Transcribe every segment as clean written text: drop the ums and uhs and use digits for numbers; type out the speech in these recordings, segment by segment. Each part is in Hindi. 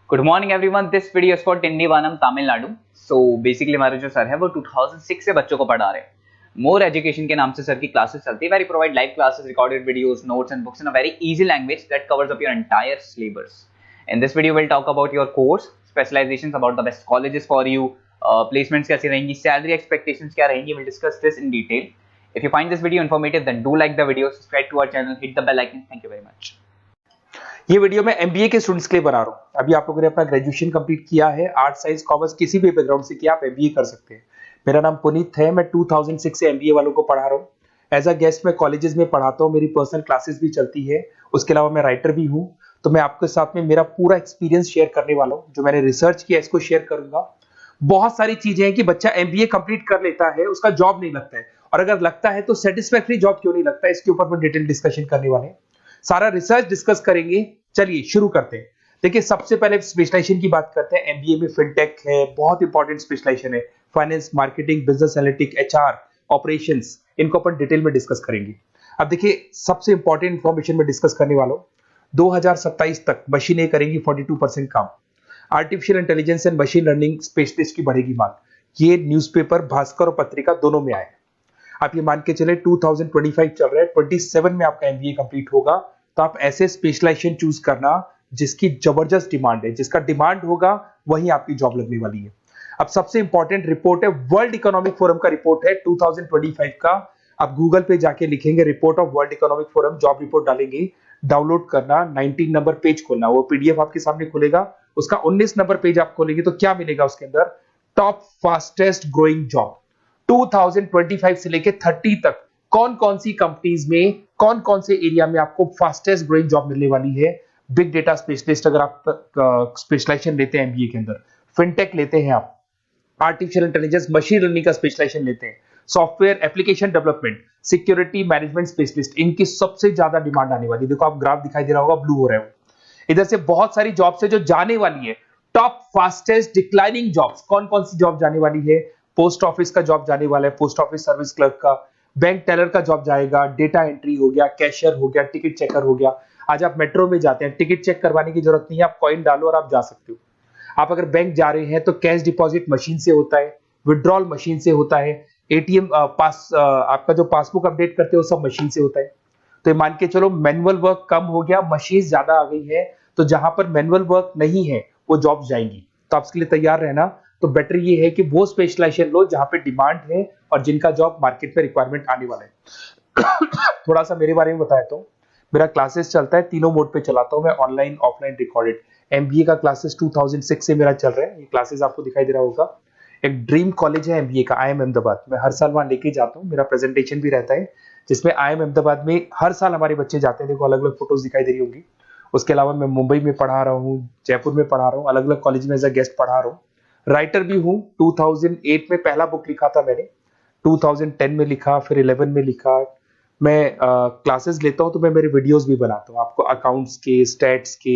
Good morning everyone, this video is for Tindivanam Tamil Nadu. So basically हमारे जो सर है वो 2006 से बच्चों को पढ़ा रहे हैं। मोर एजुकेशन के नाम से सर की क्लासेस चलती है। Very provide live classes, recorded videos, notes and books in a very easy language that covers up your entire syllabus. In this video will talk about your course, specialisations, about the best colleges for you, placements कैसी रहेंगी, सैलरी एक्सपेक्टेशंस क्या रहेंगी। Will discuss this in detail. If you find this video informative, then do like the video, subscribe to our channel, hit the bell icon. Thank you very much. ये वीडियो मैं एमबीए के स्टूडेंट्स के लिए बना रहा हूँ। अभी आप लोगों ने अपना ग्रेजुएशन कंप्लीट किया है, आर्ट साइंस कॉमर्स किसी भी बैकग्राउंड से किया, आप एमबीए कर सकते हैं। मेरा नाम पुनीत है, मैं 2006 से एमबीए वालों को पढ़ा रहा हूँ। एज अ गेस्ट मैं कॉलेजेस में पढ़ाता हूँ, मेरी पर्सनल क्लासेस भी चलती है। उसके अलावा मैं राइटर भी हूँ। तो मैं आपके साथ में मेरा पूरा एक्सपीरियंस शेयर करने वाला हूँ। जो मैंने रिसर्च किया इसको शेयर करूंगा। बहुत सारी चीजें हैं कि बच्चा एमबीए कंप्लीट कर लेता है, उसका जॉब नहीं लगता है, और अगर लगता है तो सेटिस्फैक्टरी जॉब क्यों नहीं लगता है, इसके ऊपर मैं डिटेल डिस्कशन करने वाले हैं। सारा रिसर्च डिस्कस करेंगे। चलिए शुरू करते हैं। देखिए, सबसे पहले स्पेशलाइजेशन की बात करते हैं। एमबीए में फिनटेक है, बहुत इंपॉर्टेंट स्पेशलाइजेशन है। Finance, marketing, business analytic, HR, operations, इनको अपन डिटेल में डिस्कस करेंगे। अब देखिए, सबसे इंपॉर्टेंट इंफॉर्मेशन में डिस्कस करने वाला हूं। 2027 तक मशीनें करेंगी 42% काम। Artificial intelligence and machine learning specialist की बढ़ेगी मांग। ये न्यूज़पेपर, भास्कर और पत्रिका दोनों में आए। आप ये मान के चले 2025 चल रहा है, 27 में आपका एमबीए कंप्लीट होगा। तो आप ऐसे स्पेशलाइजेशन चूज करना जिसकी जबरदस्त डिमांड है, जिसका डिमांड होगा वहीं आपकी जॉब लगने वाली है। अब सबसे इंपॉर्टेंट रिपोर्ट है, वर्ल्ड इकोनॉमिक फोरम का रिपोर्ट है 2025 का। आप गूगल पे जाके लिखेंगे report of world economic forum, job report डालेंगे, डाउनलोड करना, 19 नंबर पेज खोलना, वो पीडीएफ आपके सामने खुलेगा। उसका 19 नंबर पेज आप खोलेंगे तो क्या मिलेगा उसके अंदर? टॉप फास्टेस्ट ग्रोइंग जॉब 2025 से लेके 30 तक कौन कौन सी कंपनीज में, कौन कौन से एरिया में आपको फास्टेस्ट ग्रोइंग जॉब मिलने वाली है। बिग डेटा स्पेशलिस्ट अगर आप स्पेशलाइजेशन लेते हैं एमबीए के अंदर, फिनटेक लेते हैं आप, आर्टिफिशियल इंटेलिजेंस मशीन लर्निंग का स्पेशलाइजेशन लेते हैं, software application development, security management specialist, इनकी सबसे ज्यादा डिमांड आने वाली है। देखो, आप ग्राफ दिखाई दे रहा होगा, ब्लू हो रहा है। इधर से बहुत सारी जॉब्स है जो जाने वाली है। टॉप फास्टेस्ट डिक्लाइनिंग जॉब्स, कौन कौन सी जॉब जाने वाली है? पोस्ट ऑफिस का जॉब जाने वाला है, पोस्ट ऑफिस सर्विस क्लर्क का, बैंक टेलर का जॉब जाएगा, डेटा एंट्री हो गया, कैशियर हो गया, टिकट चेकर हो गया। आज आप मेट्रो में जाते हैं, टिकट चेक करवाने की जरूरत नहीं है, आप कॉइन डालो और आप जा सकते हो। आप अगर बैंक जा रहे हैं तो कैश डिपॉजिट मशीन से होता है, विड्रॉल मशीन से होता है, एटीएम आपका जो पासबुक अपडेट करते हो सब मशीन से होता है। तो ये मान के चलो मैनुअल वर्क कम हो गया, मशीन ज्यादा आ गई है। तो जहां पर मैनुअल वर्क नहीं है वो जॉब जाएंगी। तो आप इसके लिए तैयार रहना। तो बेटर ये है कि वो स्पेशलाइजेशन लो जहां पे डिमांड है और जिनका जॉब मार्केट में रिक्वायरमेंट आने वाला है। थोड़ा सा मेरे बारे में बताया तो मेरा क्लासेस चलता है, तीनों मोड पे चलाता हूं मैं, ऑनलाइन, ऑफलाइन, रिकॉर्डेड। एमबीए का क्लासेस 2006 से मेरा चल रहा है। ये क्लासेस आपको दिखाई दे रहा होगा। एक ड्रीम कॉलेज है एमबीए का, IIM अहमदाबाद। मैं हर साल वहां लेके जाता हूँ, मेरा प्रेजेंटेशन भी रहता है जिसमें IIM अहमदाबाद में हर साल हमारे बच्चे जाते हैं। देखो, अलग अलग फोटोज दिखाई दे रही होंगी। उसके अलावा मैं मुंबई में पढ़ा रहा हूँ, जयपुर में पढ़ा रहा हूँ, अलग अलग कॉलेज में एज अ गेस्ट पढ़ा रहा हूँ। राइटर भी हूँ। 2008 में पहला बुक लिखा था मैंने, 2010 में लिखा, फिर 11 में लिखा। मैं क्लासेस लेता हूँ तो मैं मेरे वीडियोस भी बनाता हूँ आपको, अकाउंट्स के, स्टैट्स के।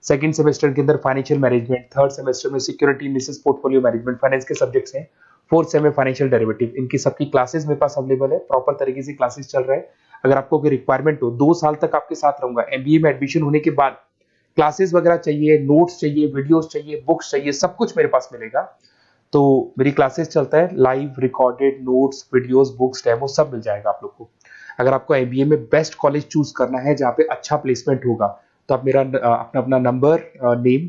सेकंड सेमेस्टर के अंदर फाइनेंशियल मैनेजमेंट, थर्ड सेमेस्टर में security analysis, portfolio management, finance के सब्जेक्ट्स हैं। फोर्थ सेम में फाइनेंशियल डेरिवेटिव, इनकी सबकी क्लासेस मेरे पास अवेलेबल है, प्रॉपर तरीके से क्लासेस चल रहा है। अगर आपको कोई रिक्वायरमेंट हो, 2 साल तक आपके साथ रहूंगा। एमबीए में एडमिशन होने के बाद क्लासेस वगैरह चाहिए, नोट्स चाहिए, वीडियोस चाहिए, बुक्स चाहिए, सब कुछ मेरे पास मिलेगा। तो मेरी क्लासेस चलता है, live, recorded, notes, videos, books, demo सब मिल जाएगा आप लोग को। अगर आपको एमबीए में बेस्ट कॉलेज चूज करना है जहाँ पे अच्छा प्लेसमेंट होगा, तो आप मेरा अपना नंबर, नेम,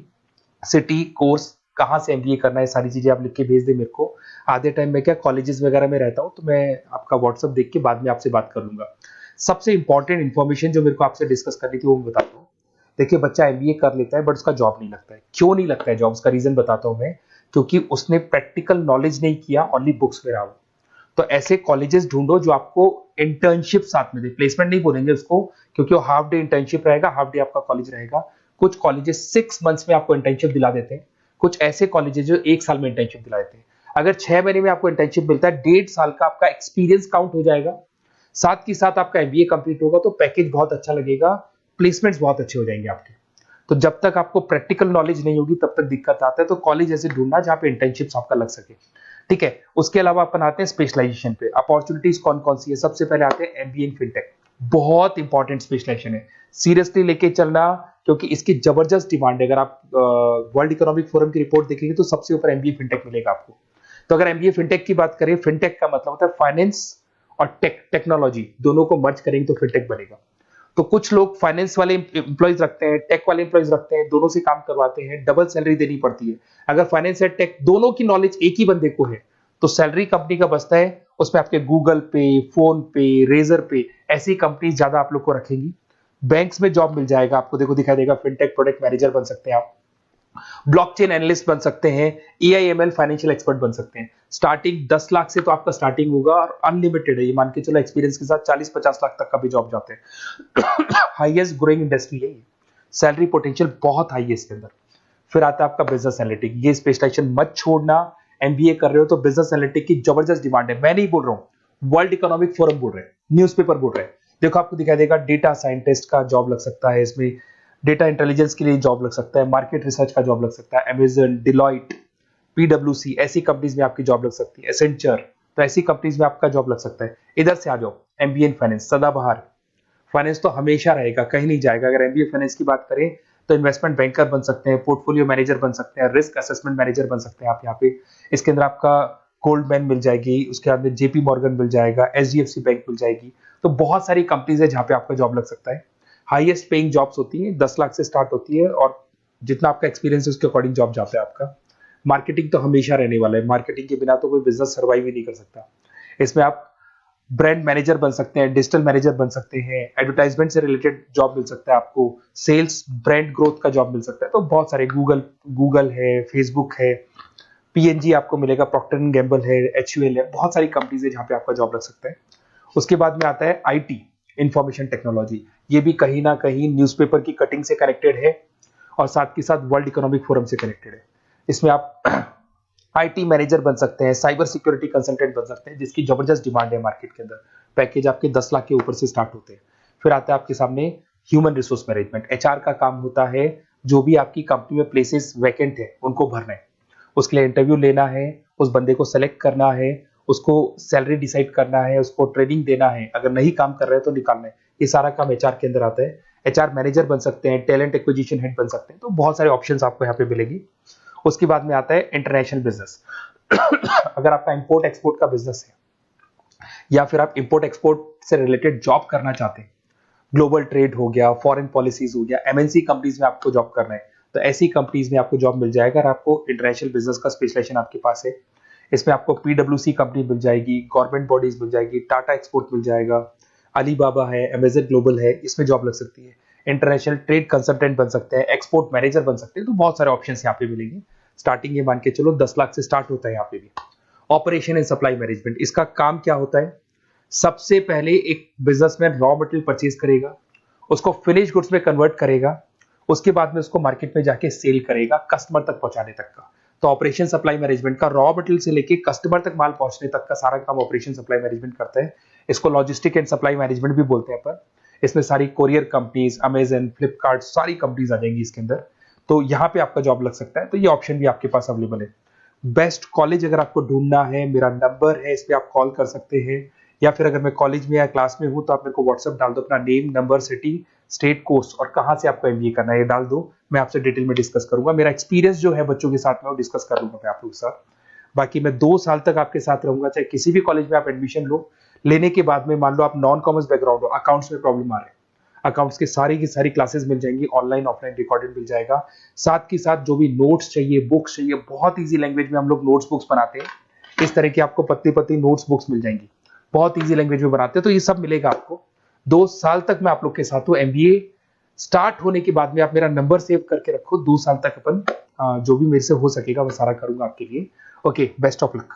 सिटी, कोर्स, कहाँ से एमबीए करना है, सारी चीजें आप लिख के भेज दे मेरे को। आधे टाइम में क्या कॉलेजेस वगैरह में रहता हूँ, तो मैं आपका व्हाट्सअप देख के बाद में आपसे बात कर लूंगा। सबसे इंपॉर्टेंट इन्फॉर्मेशन जो मेरे को आपसे डिस्कस करनी थी वो मैं बताता हूँ। देखिए, बच्चा एमबीए कर लेता है बट उसका जॉब नहीं लगता है। क्यों नहीं लगता है जॉब? उसका रीजन बताता हूँ मैं। क्योंकि उसने प्रैक्टिकल नॉलेज नहीं किया, ओनली बुक्स में रहा हो। तो ऐसे कॉलेजेस ढूंढो जो आपको इंटर्नशिप साथ में दे। प्लेसमेंट नहीं बोलेंगे उसको, क्योंकि वो हाफ डे इंटर्नशिप रहेगा, हाफ डे आपका कॉलेज रहेगा। कुछ कॉलेजेस 6 मंथ्स में आपको इंटर्नशिप दिला देते हैं, कुछ ऐसे कॉलेजेस जो 1 साल में इंटर्नशिप दिला देते हैं। अगर 6 महीने में आपको इंटर्नशिप मिलता है, 1.5 साल का आपका एक्सपीरियंस काउंट हो जाएगा। साथ ही साथ आपका एमबीए कंप्लीट होगा तो पैकेज बहुत अच्छा लगेगा, प्लेसमेंट्स बहुत अच्छे हो जाएंगे आपके। तो जब तक आपको प्रैक्टिकल नॉलेज नहीं होगी तब तक दिक्कत आता है। तो कॉलेज ऐसे ढूंढना जहां पे इंटर्नशिप्स आपका लग सके, ठीक है। उसके अलावा अपन आते हैं स्पेशलाइजेशन पे। अपॉर्चुनिटीज कौन कौन सी है? सबसे पहले आते हैं एमबीए इन फिनटेक, बहुत इंपॉर्टेंट स्पेशलाइजेशन है, सीरियसली लेके चलना। क्योंकि इसकी जबरदस्त डिमांड है। अगर आप वर्ल्ड इकोनॉमिक फोरम की रिपोर्ट देखेंगे तो सबसे ऊपर एमबीए फिनटेक मिलेगा आपको। तो अगर एमबीए फिनटेक की बात करें, फिनटेक का मतलब होता है फाइनेंस और टेक्नोलॉजी, दोनों को मर्ज करेंगे तो फिनटेक बनेगा। तो कुछ लोग फाइनेंस वाले एम्प्लॉइज रखते हैं, टेक वाले एम्प्लॉइज रखते हैं, दोनों से काम करवाते हैं, डबल सैलरी देनी पड़ती है। अगर फाइनेंस या टेक दोनों की नॉलेज एक ही बंदे को है तो सैलरी कंपनी का बचता है, उसमें आपके गूगल पे, फोन पे, रेजर पे ऐसी कंपनी ज्यादा आप लोग को रखेंगी। बैंक्स में जॉब मिल जाएगा आपको, देखो दिखाई देगा, फिनटेक प्रोडक्ट मैनेजर बन सकते हैं आप, ब्लॉकचेन एनालिस्ट बन सकते हैं, एआईएमएल फाइनेंशियल एक्सपर्ट बन सकते हैं। स्टार्टिंग 10 लाख से तो आपका स्टार्टिंग होगा और अनलिमिटेड है, ये मान के चलो एक्सपीरियंस के साथ 40-50 लाख तक का भी जॉब जाते हैं। हाईएस्ट ग्रोइंग इंडस्ट्री है ये, सैलरी पोटेंशियल बहुत हाई है इसके अंदर। फिर आता है आपका बिजनेस एनालिटिक, ये स्पेशलाइजेशन मत छोड़ना। एमबीए कर रहे हो तो बिजनेस एनालिटिक की जबरदस्त डिमांड है। मैं नहीं बोल रहा हूं, वर्ल्ड इकोनॉमिक फोरम बोल रहे हैं, न्यूज़पेपर बोल रहे हैं। देखो आपको दिखाई देगा, डेटा साइंटिस्ट का जॉब लग सकता है इसमें, डेटा इंटेलिजेंस के लिए जॉब लग सकता है, मार्केट रिसर्च का जॉब लग सकता है, अमेजन, डिलॉइट, पीडब्ल्यूसी ऐसी कंपनीज में आपकी जॉब लग सकती है, एसेंचर, तो ऐसी कंपनीज में आपका जॉब लग सकता है। इधर से आ जाओ, एमबीए इन फाइनेंस सदाबहार, फाइनेंस तो हमेशा रहेगा, कहीं नहीं जाएगा। अगर एमबीए फाइनेंस की बात करें तो इन्वेस्टमेंट बैंकर बन सकते हैं, पोर्टफोलियो मैनेजर बन सकते हैं, रिस्क असेसमेंट मैनेजर बन सकते हैं आप यहाँ पे। इसके अंदर आपका गोल्डमैन मिल जाएगी, उसके बाद में जेपी मॉर्गन मिल जाएगा, एचडीएफसी बैंक मिल जाएगी। तो बहुत सारी कंपनीज है जहाँ पे आपका जॉब लग सकता है। हाईएस्ट पेइंग जॉब्स होती हैं, 10 लाख से स्टार्ट होती है और जितना आपका एक्सपीरियंस है उसके अकॉर्डिंग जॉब जाता है आपका। मार्केटिंग तो हमेशा रहने वाला है, मार्केटिंग के बिना तो कोई बिजनेस सर्वाइव ही नहीं कर सकता। इसमें आप ब्रांड मैनेजर बन सकते हैं, डिजिटल मैनेजर बन सकते हैं, एडवर्टाइजमेंट से रिलेटेड जॉब मिल सकता है आपको, सेल्स ब्रांड ग्रोथ का जॉब मिल सकता है। तो बहुत सारे गूगल है, फेसबुक है, पीएनजी आपको मिलेगा, प्रॉक्टर एंड गैम्बल है, एचयूएल है, बहुत सारी कंपनीज है जहाँ पे आपका जॉब लग सकता है। उसके बाद में आता है आईटी, इंफॉर्मेशन टेक्नोलॉजी, ये भी कहीं ना कहीं न्यूज़पेपर की कटिंग से कनेक्टेड है और साथ के साथ वर्ल्ड इकोनॉमिक फोरम से कनेक्टेड है। इसमें आप आईटी मैनेजर बन सकते हैं, साइबर सिक्योरिटी कंसल्टेंट बन सकते हैं, जिसकी जबरदस्त डिमांड है मार्केट के अंदर। पैकेज आपके 10 लाख के ऊपर से स्टार्ट होते हैं। फिर आता है आपके सामने ह्यूमन रिसोर्स मैनेजमेंट, एचआर का काम होता है, जो भी आपकी कंपनी में प्लेसेस वैकेंट है उनको भरना है, उसके लिए इंटरव्यू लेना है, उस बंदे को सेलेक्ट करना है, उसको सैलरी डिसाइड करना है, उसको ट्रेनिंग देना है, अगर नहीं काम कर रहे हैं तो निकालना है। ये सारा काम एचआर के अंदर आता है। एचआर मैनेजर बन सकते हैं, टैलेंट एक्विजिशन हेड बन सकते हैं, तो बहुत सारे ऑप्शंस आपको यहाँ पे मिलेगी। उसके बाद में आता है इंटरनेशनल बिजनेस। अगर आपका इंपोर्ट एक्सपोर्ट का बिजनेस है या फिर आप इंपोर्ट एक्सपोर्ट से रिलेटेड जॉब करना चाहते हैं, ग्लोबल ट्रेड हो गया, फॉरेन पॉलिसीज हो गया, एमएनसी कंपनीज में आपको जॉब करना है, तो ऐसी कंपनीज में आपको जॉब मिल जाएगा। अगर आपको इंटरनेशनल बिजनेस का स्पेशलाइजेशन आपके पास है, इसमें आपको पीडब्ल्यूसी कंपनी मिल जाएगी, गवर्नमेंट बॉडीज मिल जाएगी, टाटा एक्सपोर्ट मिल जाएगा, अलीबाबा है, अमेजन ग्लोबल है, इसमें जॉब लग सकती है। इंटरनेशनल ट्रेड कंसल्टेंट बन सकते हैं, एक्सपोर्ट मैनेजर बन सकते हैं, तो बहुत सारे ऑप्शंस यहाँ पे मिलेंगे। स्टार्टिंग ये मान के चलो 10 लाख से स्टार्ट होता है यहाँ पे भी। ऑपरेशन एंड सप्लाई मैनेजमेंट, इसका काम क्या होता है? सबसे पहले एक बिजनेसमैन रॉ मटेरियल परचेज करेगा, उसको फिनिश गुड्स में कन्वर्ट करेगा, उसके बाद में उसको मार्केट में जाके सेल करेगा कस्टमर तक पहुंचाने तक का। तो ऑपरेशन सप्लाई मैनेजमेंट का रॉ मटेरियल से लेके कस्टमर तक माल पहुंचने तक का सारा काम ऑपरेशन सप्लाई मैनेजमेंट करता है। इसको लॉजिस्टिक एंड सप्लाई मैनेजमेंट भी बोलते हैं अपन। इसमें सारी कोरियर कंपनीज, अमेजन, फ्लिपकार्ट, सारी कंपनीज आ जाएंगी इसके अंदर। तो यहाँ पे आपका जॉब लग सकता है, तो ये ऑप्शन भी आपके पास अवेलेबल है। बेस्ट कॉलेज अगर आपको ढूंढना है, मेरा नंबर है, इस पे आप कॉल कर सकते हैं, या फिर अगर मैं कॉलेज में या क्लास में हूं तो आप मेरे को व्हाट्सएप डाल दो, अपना name, number, city, state, course और कहां से आपको एमबीए करना है ये डाल दो, मैं आपसे डिटेल में डिस्कस करूंगा। मेरा एक्सपीरियंस जो है बच्चों के साथ में वो डिस्कस कर लूंगा मैं आप लोगों के साथ। बाकी मैं 2 साल तक आपके साथ रहूंगा, चाहे किसी भी कॉलेज में आप एडमिशन लो। लेने के बाद में मान लो आप नॉन कॉमर्स बैकग्राउंड हो, अकाउंट्स में प्रॉब्लम आ रहा है, अकाउंट्स की सारी क्लासेस मिल जाएंगी, ऑनलाइन ऑफलाइन रिकॉर्डेड मिल जाएगा। साथ के साथ जो भी नोट्स चाहिए, बुक्स चाहिए, बहुत ईजी लैंग्वेज में हम लोग नोट्स बुक्स बनाते हैं। इस तरह की आपको पतली पतली नोट्स बुक्स मिल जाएंगी, बहुत ईजी लैंग्वेज में बनाते हैं। तो ये सब मिलेगा आपको। 2 साल तक मैं आप लोग के साथ हूँ। एमबीए स्टार्ट होने के बाद में आप मेरा नंबर सेव करके रखो, 2 साल तक अपन जो भी मेरे से हो सकेगा वो सारा करूंगा आपके लिए। Okay, best of luck.